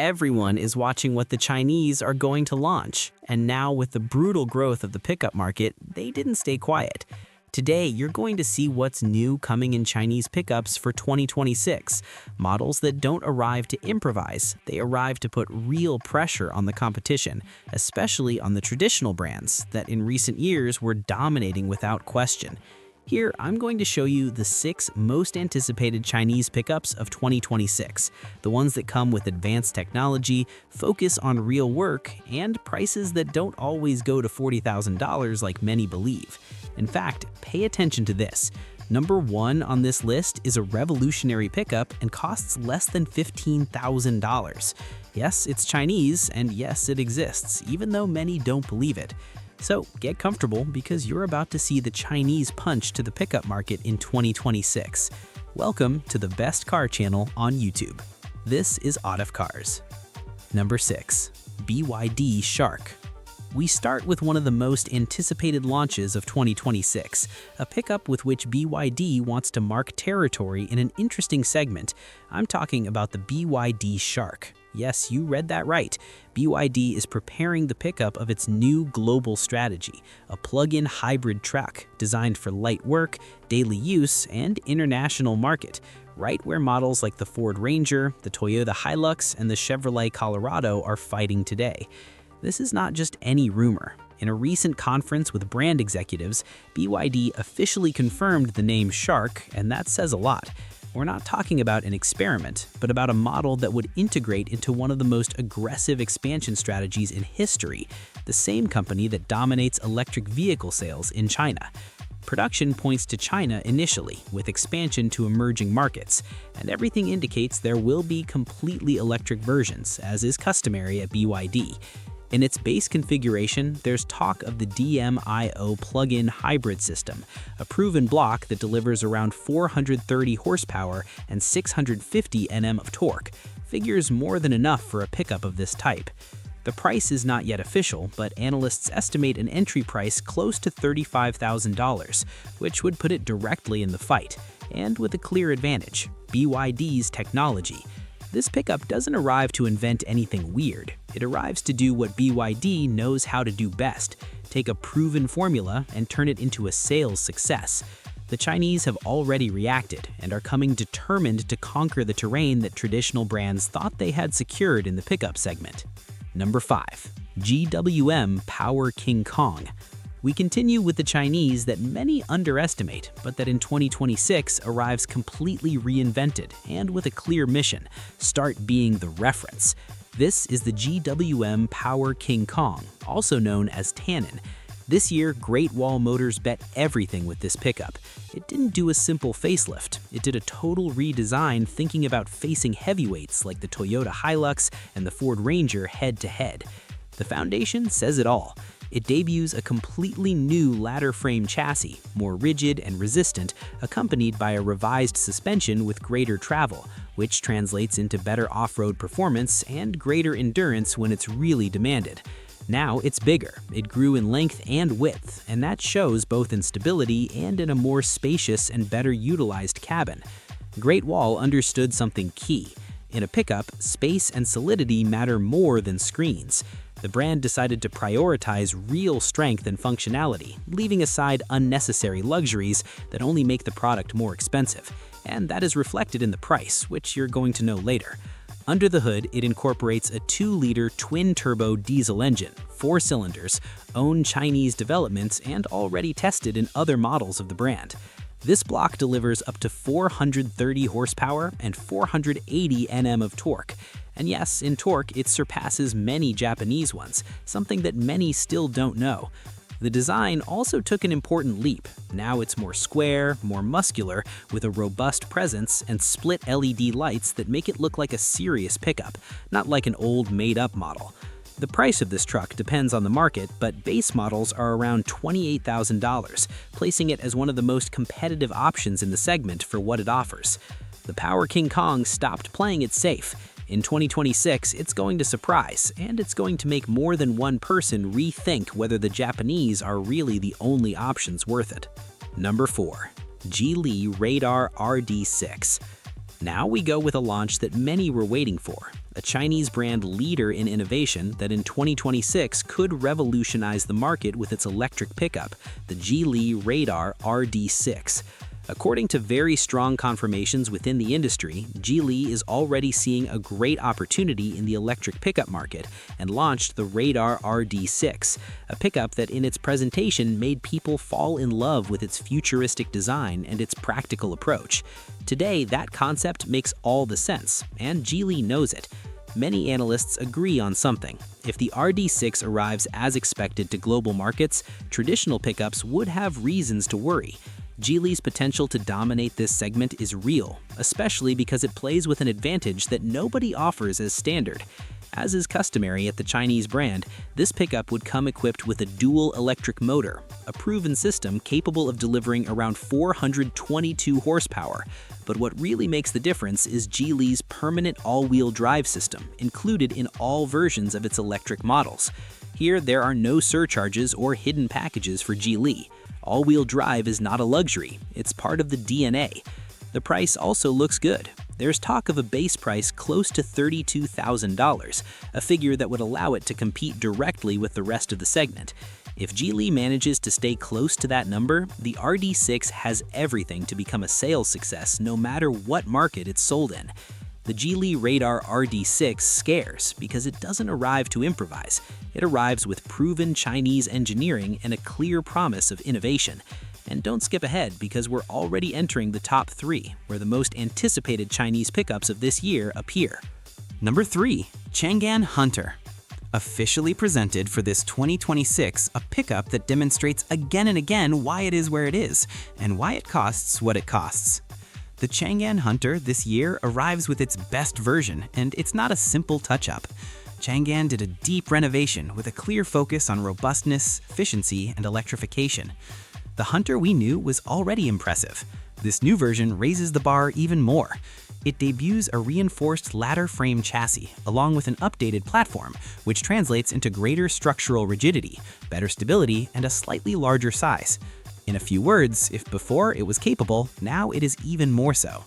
Everyone is watching what the Chinese are going to launch, and now with the brutal growth of the pickup market, they didn't stay quiet. Today, you're going to see what's new coming in Chinese pickups for 2026. Models that don't arrive to improvise, they arrive to put real pressure on the competition, especially on the traditional brands that in recent years were dominating without question. Here, I'm going to show you the 6 most anticipated Chinese pickups of 2026, the ones that come with advanced technology, focus on real work, and prices that don't always go to $40,000 like many believe. In fact, pay attention to this. Number 1 on this list is a revolutionary pickup and costs less than $15,000. Yes, it's Chinese, and yes, it exists, even though many don't believe it. So get comfortable because you're about to see the Chinese punch to the pickup market in 2026. Welcome to the best car channel on YouTube. This is Out of Cars. Number 6. BYD Shark. We start with one of the most anticipated launches of 2026, a pickup with which BYD wants to mark territory in an interesting segment. I'm talking about the BYD Shark. Yes, you read that right. BYD is preparing the pickup of its new global strategy, a plug-in hybrid truck designed for light work, daily use, and international market, right where models like the Ford Ranger, the Toyota Hilux, and the Chevrolet Colorado are fighting today. This is not just any rumor. In a recent conference with brand executives, BYD officially confirmed the name Shark, and that says a lot. We're not talking about an experiment, but about a model that would integrate into one of the most aggressive expansion strategies in history, the same company that dominates electric vehicle sales in China. Production points to China initially, with expansion to emerging markets, and everything indicates there will be completely electric versions, as is customary at BYD. In its base configuration, there's talk of the DMIO plug-in hybrid system, a proven block that delivers around 430 horsepower and 650 Nm of torque, figures more than enough for a pickup of this type. The price is not yet official, but analysts estimate an entry price close to $35,000, which would put it directly in the fight, and with a clear advantage: BYD's technology. This pickup doesn't arrive to invent anything weird. It arrives to do what BYD knows how to do best: take a proven formula and turn it into a sales success. The Chinese have already reacted and are coming determined to conquer the terrain that traditional brands thought they had secured in the pickup segment. Number 5. GWM Poer King Kong. We continue with the Chinese that many underestimate, but that in 2026 arrives completely reinvented and with a clear mission: start being the reference. This is the GWM Poer King Kong, also known as Tannin. This year, Great Wall Motors bet everything with this pickup. It didn't do a simple facelift. It did a total redesign, thinking about facing heavyweights like the Toyota Hilux and the Ford Ranger head-to-head. The foundation says it all. It debuts a completely new ladder frame chassis, more rigid and resistant, accompanied by a revised suspension with greater travel, which translates into better off-road performance and greater endurance when it's really demanded. Now it's bigger. It grew in length and width, and that shows both in stability and in a more spacious and better utilized cabin. Great Wall understood something key. In a pickup, space and solidity matter more than screens. The brand decided to prioritize real strength and functionality, leaving aside unnecessary luxuries that only make the product more expensive. And that is reflected in the price, which you're going to know later. Under the hood, it incorporates a 2-liter twin-turbo diesel engine, 4 cylinders, own Chinese developments, and already tested in other models of the brand. This block delivers up to 430 horsepower and 480 Nm of torque. And yes, in torque, it surpasses many Japanese ones, something that many still don't know. The design also took an important leap. Now it's more square, more muscular, with a robust presence and split LED lights that make it look like a serious pickup, not like an old made-up model. The price of this truck depends on the market, but base models are around $28,000, placing it as one of the most competitive options in the segment for what it offers. The Poer King Kong stopped playing it safe. In 2026, it's going to surprise, and it's going to make more than one person rethink whether the Japanese are really the only options worth it. Number 4. Geely Radar RD6. Now we go with a launch that many were waiting for, a Chinese brand leader in innovation that in 2026 could revolutionize the market with its electric pickup, the Geely Radar RD6. According to very strong confirmations within the industry, Geely is already seeing a great opportunity in the electric pickup market and launched the Radar RD6, a pickup that in its presentation made people fall in love with its futuristic design and its practical approach. Today, that concept makes all the sense, and Geely knows it. Many analysts agree on something. If the RD6 arrives as expected to global markets, traditional pickups would have reasons to worry. Geely's potential to dominate this segment is real, especially because it plays with an advantage that nobody offers as standard. As is customary at the Chinese brand, this pickup would come equipped with a dual electric motor, a proven system capable of delivering around 422 horsepower. But what really makes the difference is Geely's permanent all-wheel drive system, included in all versions of its electric models. Here, there are no surcharges or hidden packages for Geely. All-wheel drive is not a luxury, it's part of the DNA. The price also looks good. There's talk of a base price close to $32,000, a figure that would allow it to compete directly with the rest of the segment. If Geely manages to stay close to that number, the RD6 has everything to become a sales success no matter what market it's sold in. The Geely Radar RD6 scares because it doesn't arrive to improvise. It arrives with proven Chinese engineering and a clear promise of innovation. And don't skip ahead because we're already entering the top 3, where the most anticipated Chinese pickups of this year appear. Number 3. Changan Hunter. Officially presented for this 2026, a pickup that demonstrates again and again why it is where it is, and why it costs what it costs. The Changan Hunter this year arrives with its best version, and it's not a simple touch-up. Changan did a deep renovation with a clear focus on robustness, efficiency, and electrification. The Hunter we knew was already impressive. This new version raises the bar even more. It debuts a reinforced ladder frame chassis along with an updated platform, which translates into greater structural rigidity, better stability, and a slightly larger size. In a few words, if before it was capable, now it is even more so.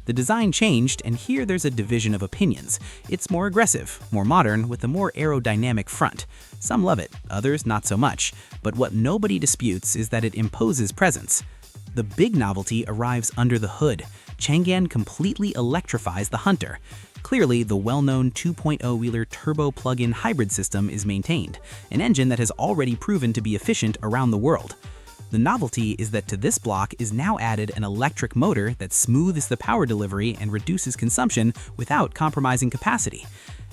The design changed, and here there's a division of opinions. It's more aggressive, more modern, with a more aerodynamic front. Some love it, others not so much. But what nobody disputes is that it imposes presence. The big novelty arrives under the hood. Changan completely electrifies the Hunter. Clearly, the well-known 2.0-wheeler turbo plug-in hybrid system is maintained, an engine that has already proven to be efficient around the world. The novelty is that to this block is now added an electric motor that smooths the power delivery and reduces consumption without compromising capacity.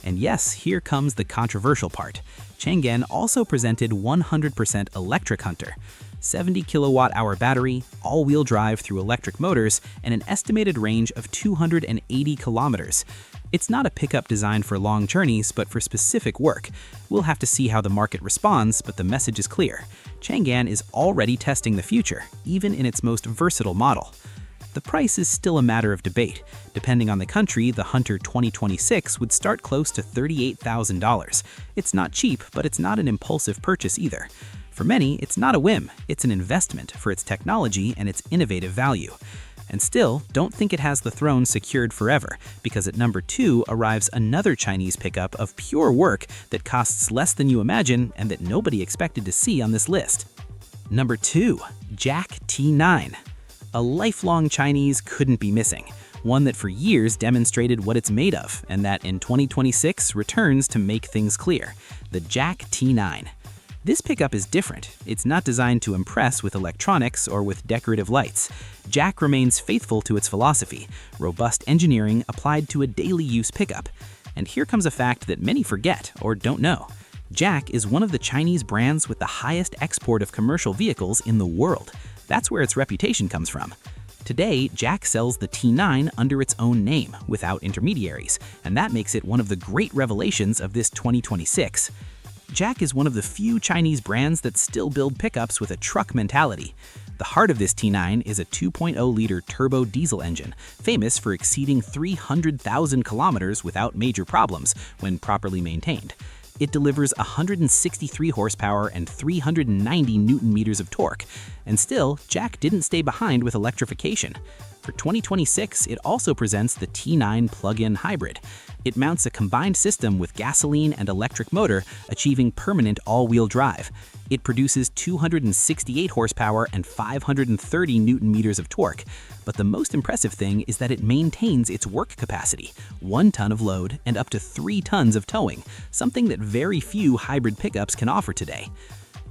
And yes, here comes the controversial part. Changan also presented 100% electric Hunter. 70 kilowatt-hour battery, all-wheel drive through electric motors, and an estimated range of 280 kilometers. It's not a pickup designed for long journeys, but for specific work. We'll have to see how the market responds, but the message is clear. Changan is already testing the future, even in its most versatile model. The price is still a matter of debate. Depending on the country, the Hunter 2026 would start close to $38,000. It's not cheap, but it's not an impulsive purchase either. For many, it's not a whim, it's an investment for its technology and its innovative value. And still, don't think it has the throne secured forever, because at number 2 arrives another Chinese pickup of pure work that costs less than you imagine and that nobody expected to see on this list. Number 2. JAC T9. A lifelong Chinese couldn't be missing, one that for years demonstrated what it's made of, and that in 2026 returns to make things clear, the JAC T9. This pickup is different. It's not designed to impress with electronics or with decorative lights. JAC remains faithful to its philosophy, robust engineering applied to a daily use pickup. And here comes a fact that many forget or don't know. JAC is one of the Chinese brands with the highest export of commercial vehicles in the world. That's where its reputation comes from. Today, JAC sells the T9 under its own name, without intermediaries, and that makes it one of the great revelations of this 2026. JAC is one of the few Chinese brands that still build pickups with a truck mentality. The heart of this T9 is a 2.0-liter turbo diesel engine, famous for exceeding 300,000 kilometers without major problems when properly maintained. It delivers 163 horsepower and 390 newton-meters of torque. And still, JAC didn't stay behind with electrification. For For 2026, it also presents the T9 plug-in hybrid. It mounts a combined system with gasoline and electric motor, achieving permanent all-wheel drive. It produces 268 horsepower and 530 newton-meters of torque. But the most impressive thing is that it maintains its work capacity, 1 ton of load and up to 3 tons of towing, something that very few hybrid pickups can offer today.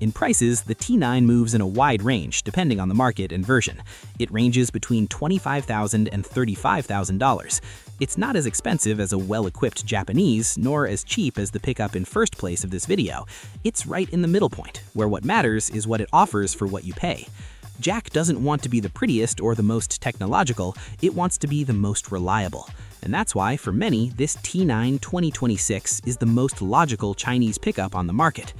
In prices, the T9 moves in a wide range depending on the market and version. It ranges between $25,000 and $35,000. It's not as expensive as a well-equipped Japanese, nor as cheap as the pickup in first place of this video. It's right in the middle point, where what matters is what it offers for what you pay. JAC doesn't want to be the prettiest or the most technological, it wants to be the most reliable. And that's why, for many, this T9 2026 is the most logical Chinese pickup on the market.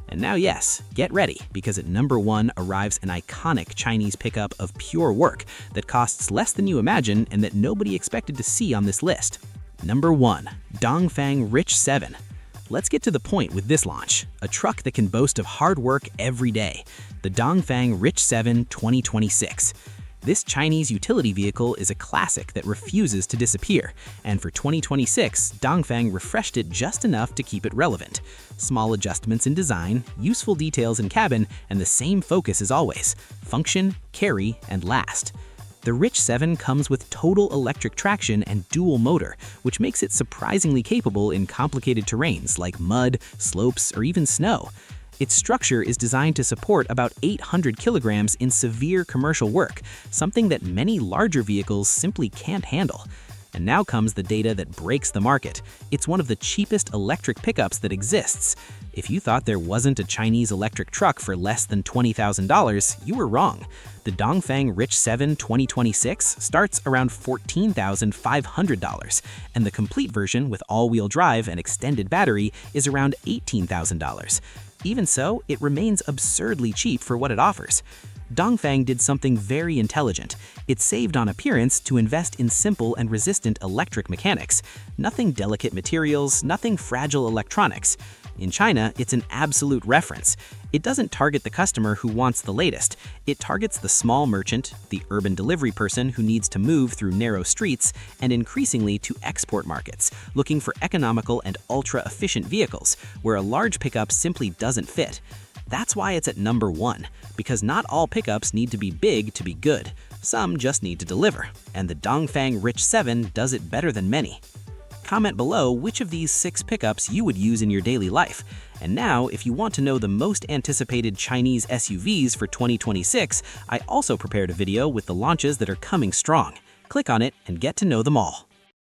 And now yes, get ready, because at number 1 arrives an iconic Chinese pickup of pure work that costs less than you imagine and that nobody expected to see on this list. Number 1. Dongfeng Rich 7. Let's get to the point with this launch, a truck that can boast of hard work every day. The Dongfeng Rich 7 2026. This Chinese utility vehicle is a classic that refuses to disappear, and for 2026, Dongfeng refreshed it just enough to keep it relevant. Small adjustments in design, useful details in cabin, and the same focus as always: function, carry, and last. The Rich 7 comes with total electric traction and dual motor, which makes it surprisingly capable in complicated terrains like mud, slopes, or even snow. Its structure is designed to support about 800 kilograms in severe commercial work, something that many larger vehicles simply can't handle. And now comes the data that breaks the market. It's one of the cheapest electric pickups that exists. If you thought there wasn't a Chinese electric truck for less than $20,000, you were wrong. The Dongfeng Rich 7 2026 starts around $14,500, and the complete version with all-wheel drive and extended battery is around $18,000. Even so, it remains absurdly cheap for what it offers. Dongfeng did something very intelligent. It saved on appearance to invest in simple and resistant electric mechanics. Nothing delicate materials, nothing fragile electronics. In China, it's an absolute reference. It doesn't target the customer who wants the latest. It targets the small merchant, the urban delivery person who needs to move through narrow streets, and increasingly to export markets, looking for economical and ultra-efficient vehicles, where a large pickup simply doesn't fit. That's why it's at number 1, because not all pickups need to be big to be good. Some just need to deliver, and the Dongfeng Rich 7 does it better than many. Comment below which of these 6 pickups you would use in your daily life. And now, if you want to know the most anticipated Chinese SUVs for 2026, I also prepared a video with the launches that are coming strong. Click on it and get to know them all.